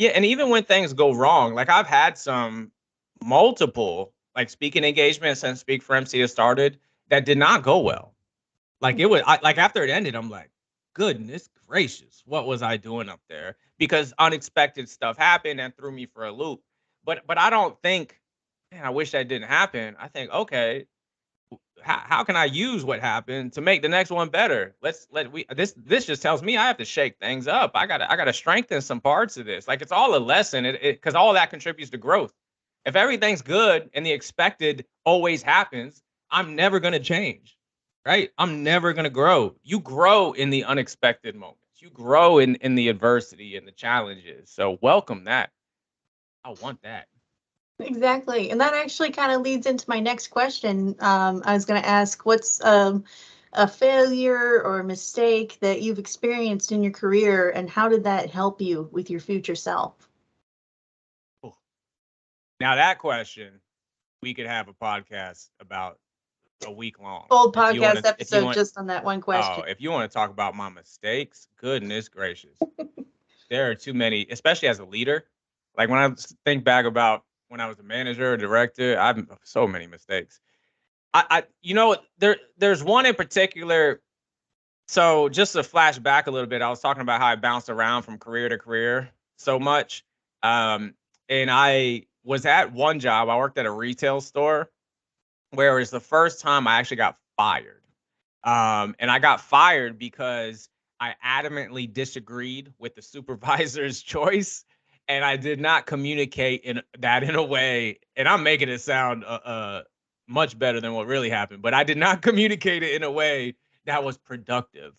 Yeah, and even when things go wrong, like I've had some multiple like speaking engagements since Speak for MC has started that did not go well. Like it was like after it ended, I'm like, goodness gracious, what was I doing up there? Because unexpected stuff happened and threw me for a loop. But I don't think, man, I wish that didn't happen. I think, okay, how can I use what happened to make the next one better? This just tells me I have to shake things up. I gotta strengthen some parts of this. Like it's all a lesson. It because all that contributes to growth. If everything's good and the expected always happens, I'm never gonna change. Right? I'm never gonna grow. You grow in the unexpected moments. You grow in the adversity and the challenges. So welcome that. I want that. Exactly. And that actually kind of leads into my next question. I was going to ask, what's a failure or a mistake that you've experienced in your career, and how did that help you with your future self? Ooh. Now that question, we could have a podcast about a week long. Old If you want podcast to, if you episode want, just on that one question. if you want to talk about my mistakes, goodness gracious, there are too many, especially as a leader. Like when I think back about when I was a manager or director, I've so many mistakes. There's one in particular. So just to flash back a little bit, I was talking about how I bounced around from career to career so much. And I was at one job. I worked at a retail store where it was the first time I actually got fired. And I got fired because I adamantly disagreed with the supervisor's choice, and I did not communicate in a way. And I'm making it sound much better than what really happened, but I did not communicate it in a way that was productive.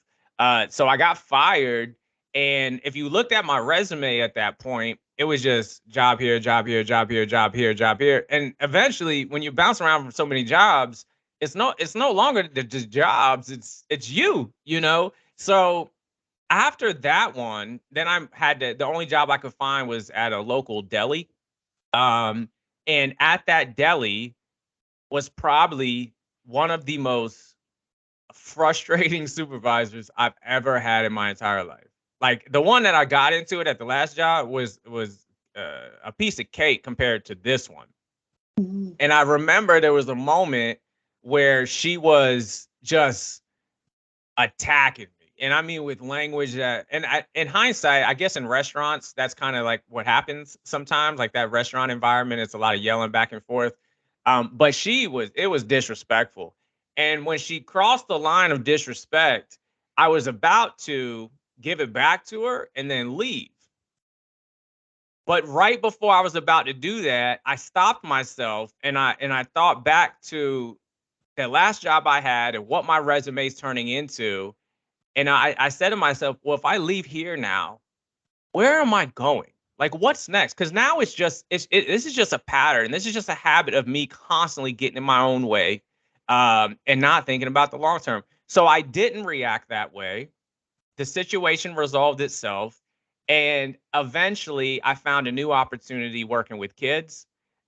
So I got fired, and if you looked at my resume at that point, it was just job here, job here, job here, job here, job here, and eventually, when you bounce around from so many jobs, it's no longer just jobs, it's you. So after that one, then I had the only job I could find was at a local deli. um and at that deli was probably one of the most frustrating supervisors I've ever had in my entire life. Like the one that I got into it at the last job was a piece of cake compared to this one. Mhm. And I remember there was a moment where she was just attacking me. And I mean, with language that, in hindsight, I guess in restaurants, that's kind of like what happens sometimes. Like that restaurant environment, it's a lot of yelling back and forth. But it was disrespectful. And when she crossed the line of disrespect, I was about to give it back to her and then leave. But right before I was about to do that, I stopped myself and I thought back to that last job I had and what my resume is turning into. And I said to myself, well, if I leave here now, where am I going? Like, what's next? Because now this is just a pattern. This is just a habit of me constantly getting in my own way, and not thinking about the long term. So I didn't react that way. The situation resolved itself, and eventually I found a new opportunity working with kids.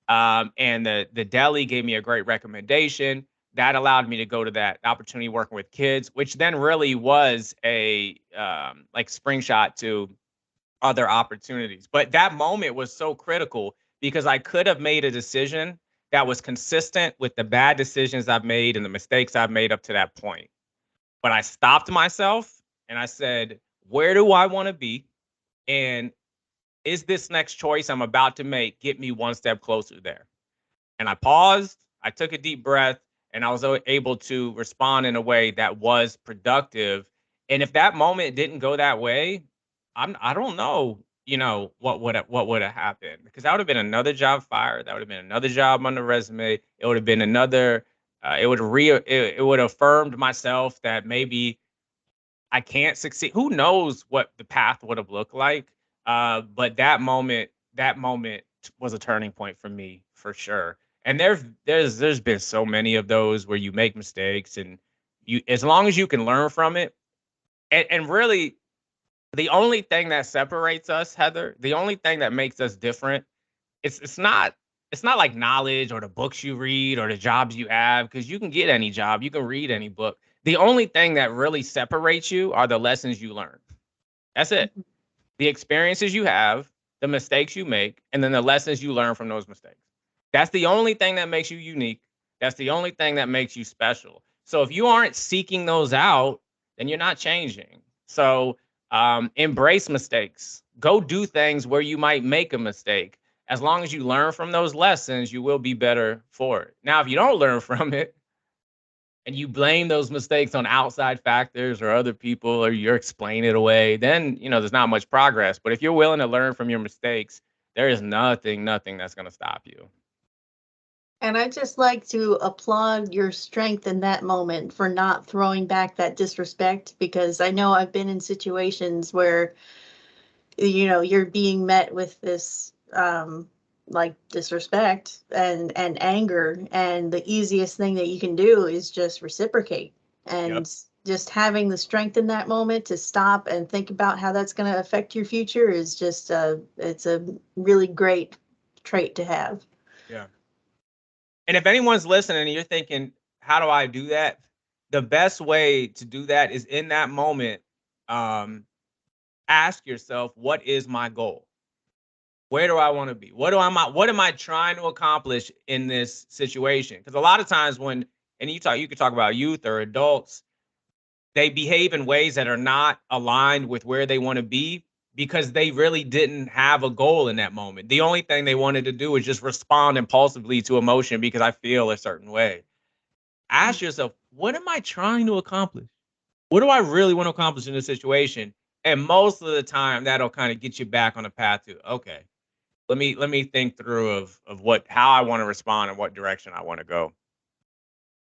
And the deli gave me a great recommendation that allowed me to go to that opportunity working with kids, which then really was a like spring shot to other opportunities. But that moment was so critical because I could have made a decision that was consistent with the bad decisions I've made and the mistakes I've made up to that point. But I stopped myself and I said, where do I want to be? And is this next choice I'm about to make get me one step closer there? And I paused, I took a deep breath, and I was able to respond in a way that was productive. And if that moment didn't go that way, I don't know, what would have happened, because that would have been another job fired. That would have been another job on the resume. It would have been another. It would have affirmed myself that maybe I can't succeed. Who knows what the path would have looked like? But that moment was a turning point for me for sure. And there's been so many of those where you make mistakes and as long as you can learn from it, and really the only thing that separates us, Heather, the only thing that makes us different, it's not like knowledge or the books you read or the jobs you have, because you can get any job, you can read any book. The only thing that really separates you are the lessons you learn. That's it. The experiences you have, the mistakes you make, and then the lessons you learn from those mistakes. That's the only thing that makes you unique. That's the only thing that makes you special. So if you aren't seeking those out, then you're not changing. So embrace mistakes. Go do things where you might make a mistake. As long as you learn from those lessons, you will be better for it. Now, if you don't learn from it and you blame those mistakes on outside factors or other people, or you're explaining it away, then, there's not much progress. But if you're willing to learn from your mistakes, there is nothing that's going to stop you. And I just like to applaud your strength in that moment for not throwing back that disrespect, because I know I've been in situations where, you're being met with this like disrespect and anger, and the easiest thing that you can do is just reciprocate. Yep. And just having the strength in that moment to stop and think about how that's going to affect your future is just it's a really great trait to have. Yeah. And if anyone's listening and you're thinking, how do I do that? The best way to do that is in that moment, ask yourself, what is my goal? Where do I want to be? What am I trying to accomplish in this situation? Because a lot of times you could talk about youth or adults, they behave in ways that are not aligned with where they want to be because they really didn't have a goal in that moment. The only thing they wanted to do was just respond impulsively to emotion because I feel a certain way. Ask yourself, what am I trying to accomplish? What do I really want to accomplish in this situation? And most of the time that'll kind of get you back on the path to, okay, let me think through of how I want to respond and what direction I want to go.